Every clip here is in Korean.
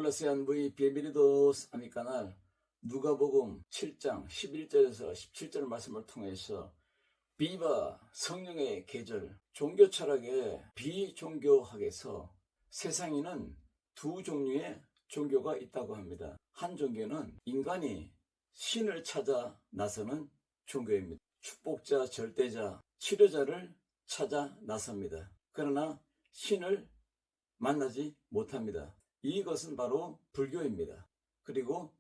Hola, sean muy bienvenidos a mi canal. 누가복음 7장 11절에서 17절 말씀을 통해서 비바 성령의 계절, 종교 철학의 비종교학에서 세상에는 두 종류의 종교가 있다고 합니다. 한 종교는 인간이 신을 찾아 나서는 종교입니다. 축복자, 절대자, 치료자를 찾아 나섭니다. 그러나 신을 만나지 못합니다. 이것은 바로 불교입니다. 그리고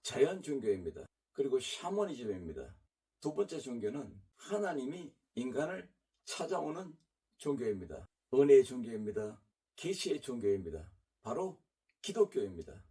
자연 종교입니다. 그리고 샤머니즘입니다. 두 번째 종교는 하나님이 인간을 찾아오는 종교입니다. 은혜의 종교입니다. 계시의 종교입니다. 바로 기독교입니다.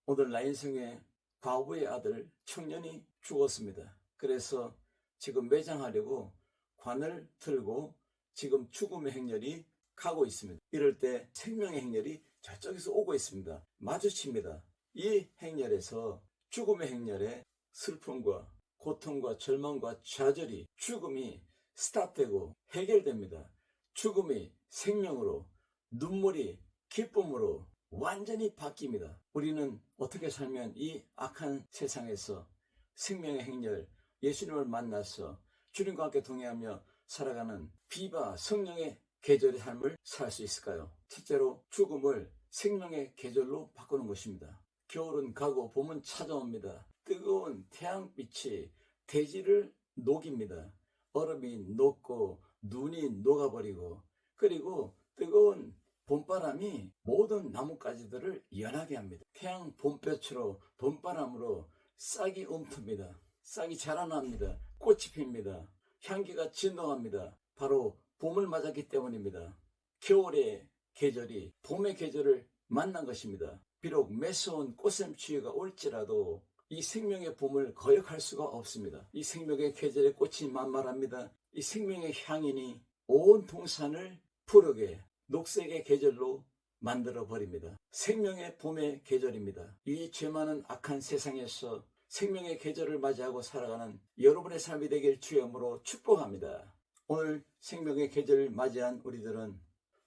오늘 나인성의 과부의 아들 청년이 죽었습니다. 그래서 지금 매장하려고 관을 들고 지금 죽음의 행렬이 가고 있습니다. 이럴 때 생명의 행렬이 저쪽에서 오고 있습니다. 마주칩니다. 이 행렬에서 죽음의 행렬에 슬픔과 고통과 절망과 좌절이, 죽음이 스탑되고 해결됩니다. 죽음이 생명으로, 눈물이 기쁨으로 완전히 바뀝니다. 우리는 어떻게 살면 이 악한 세상에서 생명의 행렬, 예수님을 만나서 주님과 함께 동행하며 살아가는 비바 성령의 계절의 삶을 살 수 있을까요? 첫째로 죽음을 생명의 계절로 바꾸는 것입니다. 겨울은 가고 봄은 찾아옵니다. 뜨거운 태양빛이 대지를 녹입니다. 얼음이 녹고 눈이 녹아버리고, 그리고 뜨거운 봄바람이 모든 나뭇가지들을 연하게 합니다. 태양 봄볕으로, 봄바람으로 싹이 움틉니다. 싹이 자라납니다. 꽃이 핍니다. 향기가 진동합니다. 바로 봄을 맞았기 때문입니다. 겨울의 계절이 봄의 계절을 만난 것입니다. 비록 매서운 꽃샘추위가 올지라도 이 생명의 봄을 거역할 수가 없습니다. 이 생명의 계절의 꽃이 만발합니다. 이 생명의 향인이 온 동산을 푸르게 녹색의 계절로 만들어 버립니다. 생명의 봄의 계절입니다. 이 죄 많은 악한 세상에서 생명의 계절을 맞이하고 살아가는 여러분의 삶이 되길 주여으로 축복합니다. 오늘 생명의 계절을 맞이한 우리들은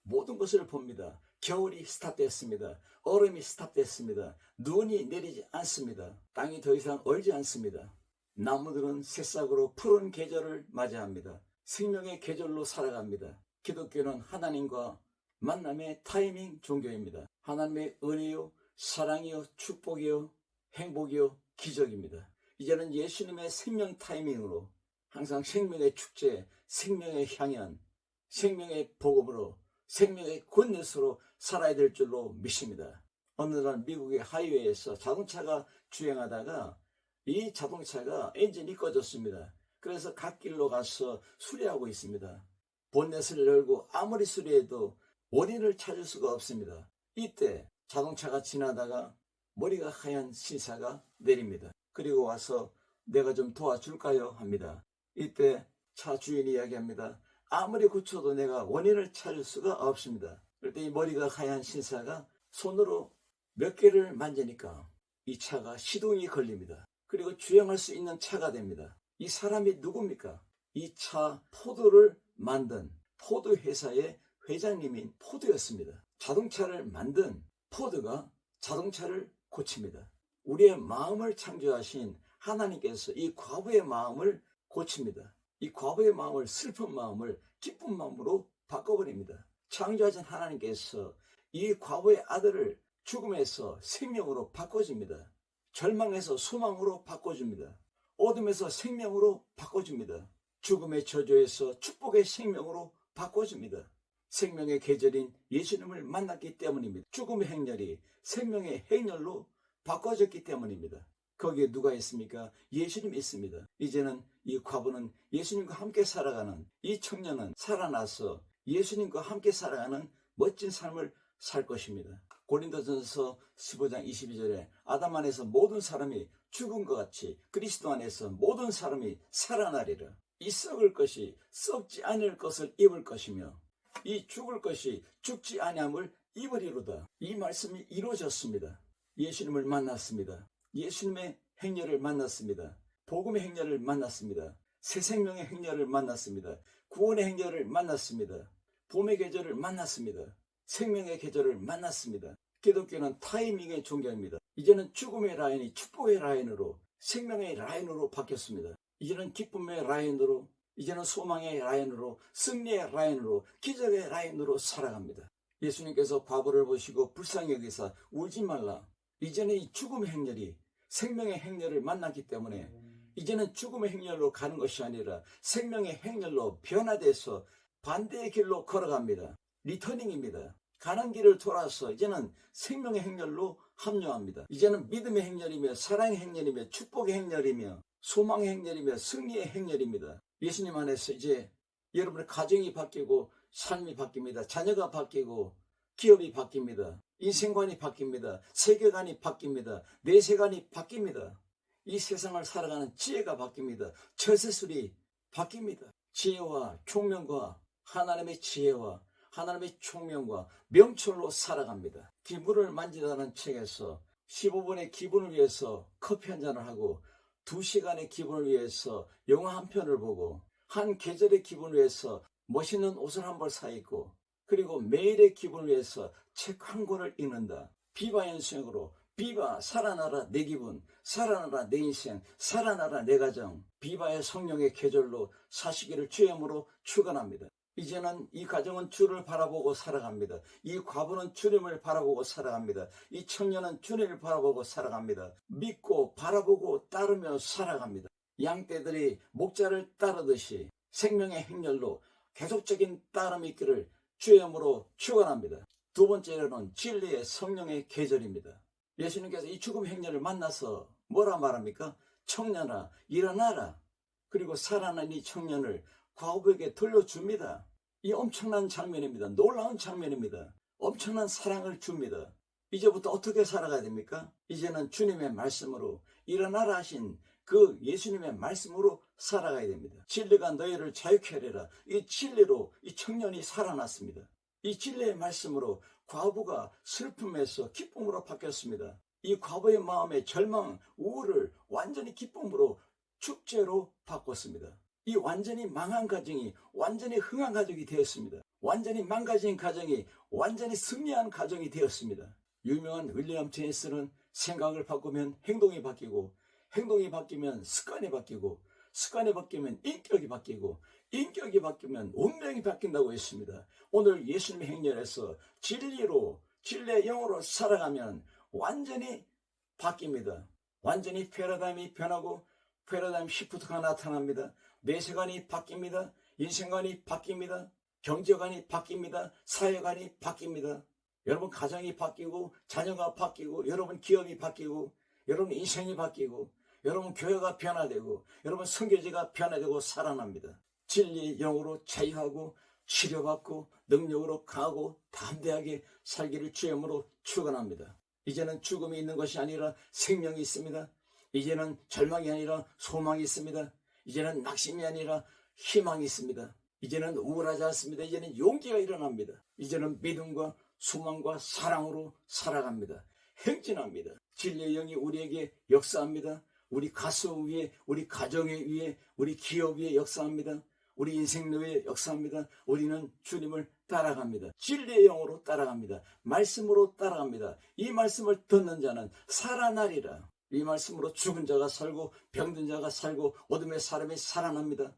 모든 것을 봅니다. 겨울이 스탑됐습니다. 얼음이 스탑됐습니다. 눈이 내리지 않습니다. 땅이 더 이상 얼지 않습니다. 나무들은 새싹으로 푸른 계절을 맞이합니다. 생명의 계절로 살아갑니다. 기독교는 하나님과 만남의 타이밍 종교입니다. 하나님의 은혜요, 사랑이요, 축복이요, 행복이요, 기적입니다. 이제는 예수님의 생명 타이밍으로 항상 생명의 축제, 생명의 향연, 생명의 복음으로, 생명의 굿뉴스로 살아야 될 줄로 믿습니다. 어느 날 미국의 하이웨이에서 자동차가 주행하다가 이 자동차가 엔진이 꺼졌습니다. 그래서 갓길로 가서 수리하고 있습니다. 본넷을 열고 아무리 수리해도 원인을 찾을 수가 없습니다. 이때 자동차가 지나다가 머리가 하얀 신사가 내립니다. 그리고 와서 내가 좀 도와줄까요? 합니다. 이때 차 주인이 이야기합니다. 아무리 고쳐도 내가 원인을 찾을 수가 없습니다. 그럴 때 이 머리가 하얀 신사가 손으로 몇 개를 만지니까 이 차가 시동이 걸립니다. 그리고 주행할 수 있는 차가 됩니다. 이 사람이 누굽니까? 이 차 포도를 만든 포드 회사의 회장님인 포드였습니다. 자동차를 만든 포드가 자동차를 고칩니다. 우리의 마음을 창조하신 하나님께서 이 과부의 마음을 고칩니다. 이 과부의 마음을, 슬픈 마음을 기쁜 마음으로 바꿔버립니다. 창조하신 하나님께서 이 과부의 아들을 죽음에서 생명으로 바꿔줍니다. 절망에서 소망으로 바꿔줍니다. 어둠에서 생명으로 바꿔줍니다. 죽음의 저주에서 축복의 생명으로 바꿔줍니다. 생명의 계절인 예수님을 만났기 때문입니다. 죽음의 행렬이 생명의 행렬로 바꿔졌기 때문입니다. 거기에 누가 있습니까? 예수님이 있습니다. 이제는 이 과부는 예수님과 함께 살아가는, 이 청년은 살아나서 예수님과 함께 살아가는 멋진 삶을 살 것입니다. 고린도전서 15장 22절에 아담 안에서 모든 사람이 죽은 것 같이 그리스도 안에서 모든 사람이 살아나리라. 이 썩을 것이 썩지 않을 것을 입을 것이며 이 죽을 것이 죽지 아니함을 입으리로다. 이 말씀이 이루어졌습니다. 예수님을 만났습니다. 예수님의 행렬을 만났습니다. 복음의 행렬을 만났습니다. 새 생명의 행렬을 만났습니다. 구원의 행렬을 만났습니다. 봄의 계절을 만났습니다. 생명의 계절을 만났습니다. 기독교는 타이밍의 종교입니다. 이제는 죽음의 라인이 축복의 라인으로, 생명의 라인으로 바뀌었습니다. 이제는 기쁨의 라인으로, 이제는 소망의 라인으로, 승리의 라인으로, 기적의 라인으로 살아갑니다. 예수님께서 과부를 보시고 불쌍히 여기사 울지 말라. 이제는 이 죽음의 행렬이 생명의 행렬을 만났기 때문에 이제는 죽음의 행렬로 가는 것이 아니라 생명의 행렬로 변화돼서 반대의 길로 걸어갑니다. 리터닝입니다. 가는 길을 돌아서 이제는 생명의 행렬로 합류합니다. 이제는 믿음의 행렬이며 사랑의 행렬이며 축복의 행렬이며 소망의 행렬이며 승리의 행렬입니다. 예수님 안에서 이제 여러분의 가정이 바뀌고 삶이 바뀝니다. 자녀가 바뀌고 기업이 바뀝니다. 인생관이 바뀝니다. 세계관이 바뀝니다. 내세관이 바뀝니다. 이 세상을 살아가는 지혜가 바뀝니다. 처세술이 바뀝니다. 지혜와 총명과 하나님의 지혜와 하나님의 총명과 명철로 살아갑니다. 기분을 만지다는 책에서 15분의 기분을 위해서 커피 한 잔을 하고 2시간의 기분을 위해서 영화 한 편을 보고 한 계절의 기분을 위해서 멋있는 옷을 한 벌 사 입고 그리고 매일의 기분을 위해서 책 한 권을 읽는다. 비바 현상으로 비바 살아나라 내 기분, 살아나라 내 인생, 살아나라 내 가정. 비바의 성령의 계절로 사시기를 주임으로 축원합니다. 이제는 이 가정은 주를 바라보고 살아갑니다. 이 과부는 주님을 바라보고 살아갑니다. 이 청년은 주님을 바라보고 살아갑니다. 믿고 바라보고 따르며 살아갑니다. 양떼들이 목자를 따르듯이 생명의 행렬로 계속적인 따름이 있기를 주의 이름으로 축원합니다. 두 번째로는 진리의 성령의 계절입니다. 예수님께서 이 죽음의 행렬을 만나서 뭐라 말합니까? 청년아 일어나라. 그리고 살아난 이 청년을 과부에게 돌려줍니다. 이 엄청난 장면입니다. 놀라운 장면입니다. 엄청난 사랑을 줍니다. 이제부터 어떻게 살아가야 됩니까? 이제는 주님의 말씀으로 일어나라 하신 그 예수님의 말씀으로 살아가야 됩니다. 진리가 너희를 자유케 하리라. 이 진리로 이 청년이 살아났습니다. 이 진리의 말씀으로 과부가 슬픔에서 기쁨으로 바뀌었습니다. 이 과부의 마음의 절망, 우울을 완전히 기쁨으로 축제로 바꿨습니다. 이 완전히 망한 가정이 완전히 흥한 가정이 되었습니다. 완전히 망가진 가정이 완전히 승리한 가정이 되었습니다. 유명한 윌리엄 제임스는 생각을 바꾸면 행동이 바뀌고 행동이 바뀌면 습관이 바뀌고 습관이 바뀌면 인격이 바뀌고 인격이 바뀌면 운명이 바뀐다고 했습니다. 오늘 예수님의 행렬에서 진리로 진리의 영으로 살아가면 완전히 바뀝니다. 완전히 패러다임이 변하고 패러다임 시프트가 나타납니다. 내세관이 바뀝니다. 인생관이 바뀝니다. 경제관이 바뀝니다. 사회관이 바뀝니다. 여러분 가정이 바뀌고 자녀가 바뀌고 여러분 기업이 바뀌고 여러분 인생이 바뀌고 여러분 교회가 변화되고 여러분 선교지가 변화되고 살아납니다. 진리의 영으로 자유하고 치료받고 능력으로 강하고 담대하게 살기를 주임으로 축원합니다. 이제는 죽음이 있는 것이 아니라 생명이 있습니다. 이제는 절망이 아니라 소망이 있습니다. 이제는 낙심이 아니라 희망이 있습니다. 이제는 우울하지 않습니다. 이제는 용기가 일어납니다. 이제는 믿음과 소망과 사랑으로 살아갑니다. 행진합니다. 진리의 영이 우리에게 역사합니다. 우리 가수 위에, 우리 가정 위에, 우리 기업 위에 역사합니다. 우리 인생 위에 역사합니다. 우리는 주님을 따라갑니다. 진리의 영으로 따라갑니다. 말씀으로 따라갑니다. 이 말씀을 듣는 자는 살아나리라. 이 말씀으로 죽은 자가 살고 병든 자가 살고 어둠의 사람이 살아납니다.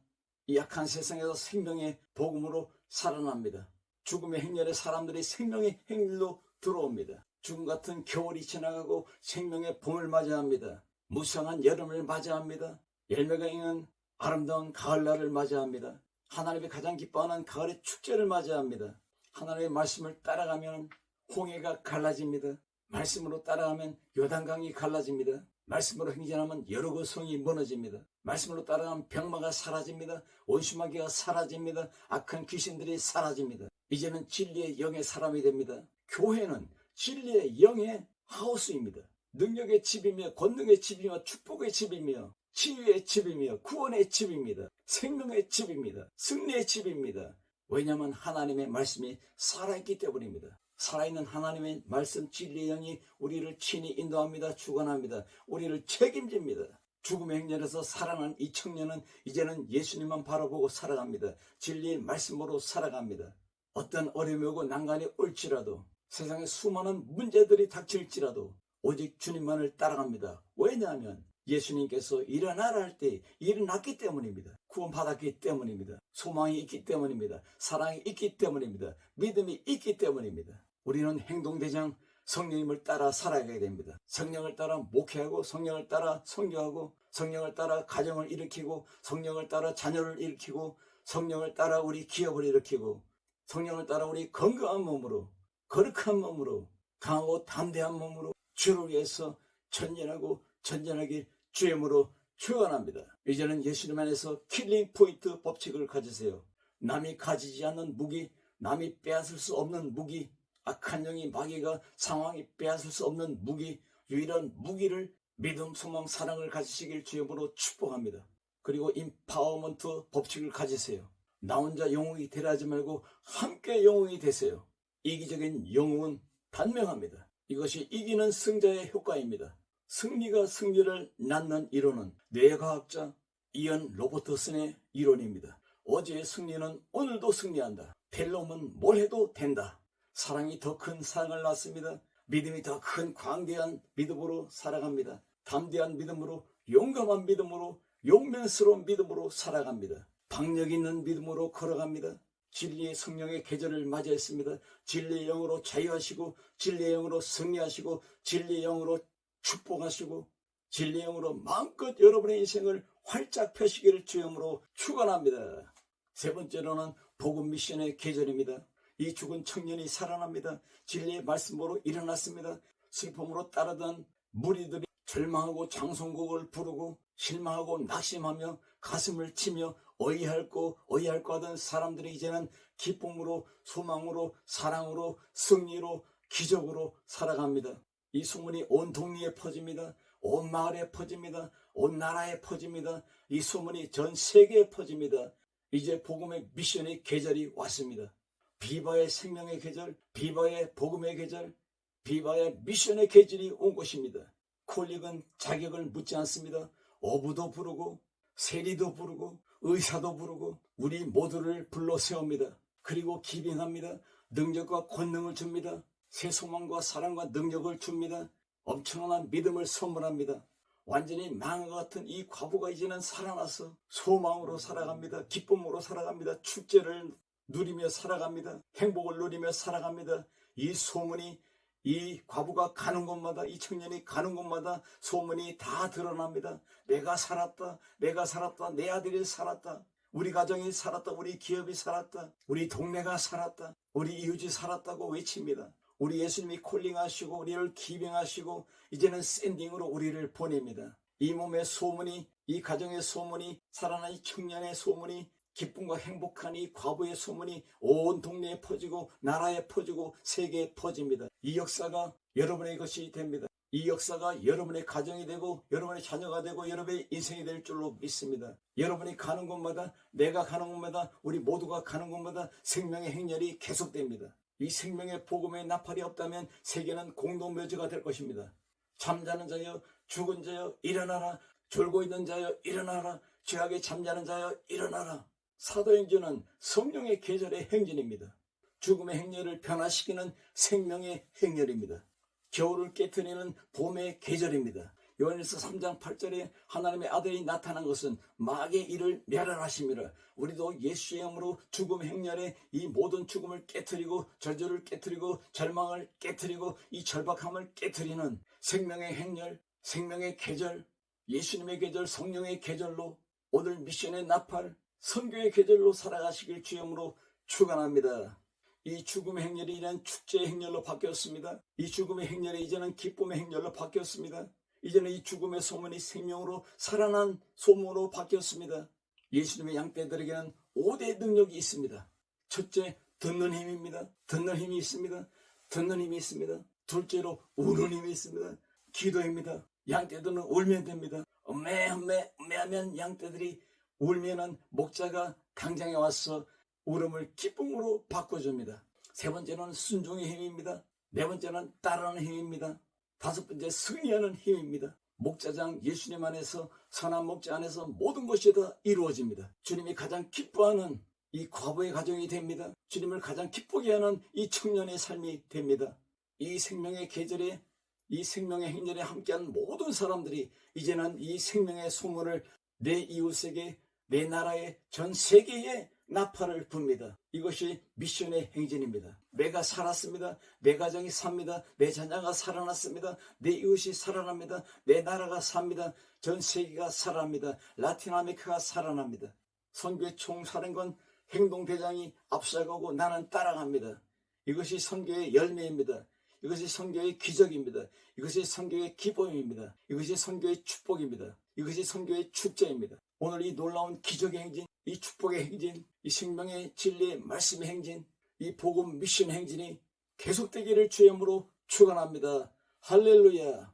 이 약한 세상에서 생명의 복음으로 살아납니다. 죽음의 행렬에 사람들이 생명의 행렬로 들어옵니다. 죽음 같은 겨울이 지나가고 생명의 봄을 맞이합니다. 무성한 여름을 맞이합니다. 열매가 있는 아름다운 가을날을 맞이합니다. 하나님이 가장 기뻐하는 가을의 축제를 맞이합니다. 하나님의 말씀을 따라가면 홍해가 갈라집니다. 말씀으로 따라가면 요단강이 갈라집니다. 말씀으로 행진하면 여리고 성이 무너집니다. 말씀으로 따라가면 병마가 사라집니다. 원수마귀가 사라집니다. 악한 귀신들이 사라집니다. 이제는 진리의 영의 사람이 됩니다. 교회는 진리의 영의 하우스입니다. 능력의 집이며 권능의 집이며 축복의 집이며 치유의 집이며 구원의 집입니다. 생명의 집입니다. 승리의 집입니다. 왜냐하면 하나님의 말씀이 살아있기 때문입니다. 살아있는 하나님의 말씀 진리의 영이 우리를 친히 인도합니다. 주관합니다. 우리를 책임집니다. 죽음의 행렬에서 살아난 이 청년은 이제는 예수님만 바라보고 살아갑니다. 진리의 말씀으로 살아갑니다. 어떤 어려움이 오고 난간이 올지라도 세상에 수많은 문제들이 닥칠지라도 오직 주님만을 따라갑니다. 왜냐하면 예수님께서 일어나라 할 때 일어났기 때문입니다. 구원받았기 때문입니다. 소망이 있기 때문입니다. 사랑이 있기 때문입니다. 믿음이 있기 때문입니다. 우리는 행동대장 성령님을 따라 살아가야 됩니다. 성령을 따라 목회하고, 성령을 따라 선교하고, 성령을 따라 가정을 일으키고, 성령을 따라 자녀를 일으키고, 성령을 따라 우리 기업을 일으키고, 성령을 따라 우리 건강한 몸으로, 거룩한 몸으로, 강하고 담대한 몸으로 주를 위해서 전진하고 전진하길 주의 이름으로 축원합니다. 이제는 예수님 안에서 킬링 포인트 법칙을 가지세요. 남이 가지지 않는 무기, 남이 빼앗을 수 없는 무기, 악한 영이 마귀가 상황이 빼앗을 수 없는 무기, 유일한 무기를 믿음, 소망, 사랑을 가지시길 주의 이름으로 축복합니다. 그리고 임파워먼트 법칙을 가지세요. 나 혼자 영웅이 되라 하지 말고 함께 영웅이 되세요. 이기적인 영웅은 단명합니다. 이것이 이기는 승자의 효과입니다. 승리가 승리를 낳는 이론은 뇌과학자 이언 로버트슨의 이론입니다. 어제의 승리는 오늘도 승리한다. 될 놈은 뭘 해도 된다. 사랑이 더 큰 사랑을 낳습니다. 믿음이 더 큰 광대한 믿음으로 살아갑니다. 담대한 믿음으로, 용감한 믿음으로, 용맹스러운 믿음으로 살아갑니다. 박력 있는 믿음으로 걸어갑니다. 진리의 성령의 계절을 맞이했습니다. 진리의 영으로 자유하시고, 진리의 영으로 승리하시고, 진리의 영으로 축복하시고, 진리의 영으로 마음껏 여러분의 인생을 활짝 펴시기를 주님으로 축원합니다. 세 번째로는 복음 미션의 계절입니다. 이 죽은 청년이 살아납니다. 진리의 말씀으로 일어났습니다. 슬픔으로 따르던 무리들이 절망하고 장송곡을 부르고 실망하고 낙심하며 가슴을 치며 어이할고 하던 사람들이 이제는 기쁨으로, 소망으로, 사랑으로, 승리로, 기적으로 살아갑니다. 이 소문이 온 동네에 퍼집니다. 온 마을에 퍼집니다. 온 나라에 퍼집니다. 이 소문이 전 세계에 퍼집니다. 이제 복음의 미션의 계절이 왔습니다. 비바의 생명의 계절, 비바의 복음의 계절, 비바의 미션의 계절이 온 것입니다. 콜릭은 자격을 묻지 않습니다. 어부도 부르고, 세리도 부르고, 의사도 부르고, 우리 모두를 불러 세웁니다. 그리고 기빙합니다. 능력과 권능을 줍니다. 새 소망과 사랑과 능력을 줍니다. 엄청난 믿음을 선물합니다. 완전히 망한 것 같은 이 과부가 이제는 살아나서 소망으로 살아갑니다. 기쁨으로 살아갑니다. 축제를 누리며 살아갑니다. 행복을 누리며 살아갑니다. 이 소문이, 이 과부가 가는 곳마다, 이 청년이 가는 곳마다 소문이 다 드러납니다. 내가 살았다, 내가 살았다, 내 아들이 살았다, 우리 가정이 살았다, 우리 기업이 살았다, 우리 동네가 살았다, 우리 이웃이 살았다고 외칩니다. 우리 예수님이 콜링하시고 우리를 기빙하시고 이제는 샌딩으로 우리를 보냅니다. 이 몸의 소문이, 이 가정의 소문이, 살아난 이 청년의 소문이, 기쁨과 행복한 이 과부의 소문이 온 동네에 퍼지고 나라에 퍼지고 세계에 퍼집니다. 이 역사가 여러분의 것이 됩니다. 이 역사가 여러분의 가정이 되고 여러분의 자녀가 되고 여러분의 인생이 될 줄로 믿습니다. 여러분이 가는 곳마다, 내가 가는 곳마다, 우리 모두가 가는 곳마다 생명의 행렬이 계속됩니다. 이 생명의 복음의 나팔이 없다면 세계는 공동묘지가 될 것입니다. 잠자는 자여, 죽은 자여 일어나라. 졸고 있는 자여 일어나라. 죄악에 잠자는 자여 일어나라. 사도행전은 성령의 계절의 행진입니다. 죽음의 행렬을 변화시키는 생명의 행렬입니다. 겨울을 깨트리는 봄의 계절입니다. 요한일서 3장 8절에 하나님의 아들이 나타난 것은 마귀의 일을 멸하심이라. 우리도 예수의 이름으로 죽음 행렬에 이 모든 죽음을 깨트리고 저주를 깨트리고 절망을 깨트리고 이 절박함을 깨트리는 생명의 행렬, 생명의 계절, 예수님의 계절, 성령의 계절로 오늘 미션의 나팔, 선교의 계절로 살아가시길 주님으로 축원합니다. 이 죽음의 행렬이 이제는 축제의 행렬로 바뀌었습니다. 이 죽음의 행렬이 이제는 기쁨의 행렬로 바뀌었습니다. 이제는 이 죽음의 소문이 생명으로 살아난 소문으로 바뀌었습니다. 예수님의 양떼들에게는 5대 능력이 있습니다. 첫째, 듣는 힘입니다. 듣는 힘이 있습니다. 듣는 힘이 있습니다. 둘째로 우는 힘이 있습니다. 기도입니다. 양떼들은 울면 됩니다. 음매하면 양떼들이 울면은 목자가 당장에 와서 울음을 기쁨으로 바꿔줍니다. 세 번째는 순종의 힘입니다. 네 번째는 따르는 힘입니다. 다섯 번째, 승리하는 힘입니다. 목자장 예수님 안에서, 선한 목자 안에서 모든 것이 다 이루어집니다. 주님이 가장 기뻐하는 이 과부의 가정이 됩니다. 주님을 가장 기쁘게 하는 이 청년의 삶이 됩니다. 이 생명의 계절에, 이 생명의 행렬에 함께한 모든 사람들이 이제는 이 생명의 소문을 내 이웃에게, 내 나라에, 전 세계에 나팔을 붑니다. 이것이 미션의 행진입니다. 내가 살았습니다. 내 가정이 삽니다. 내 자녀가 살아났습니다. 내 이웃이 살아납니다. 내 나라가 삽니다. 전 세계가 살아납니다. 라틴 아메리카가 살아납니다. 선교의 총사령관 행동대장이 앞서가고 나는 따라갑니다. 이것이 선교의 열매입니다. 이것이 선교의 기적입니다. 이것이 선교의 기쁨입니다. 이것이 선교의 축복입니다. 이것이 선교의 축제입니다. 오늘 이 놀라운 기적의 행진, 이 축복의 행진, 이 생명의 진리의 말씀의 행진, 이 복음 미션 행진이 계속되기를 주의 이름으로 축원합니다. 할렐루야.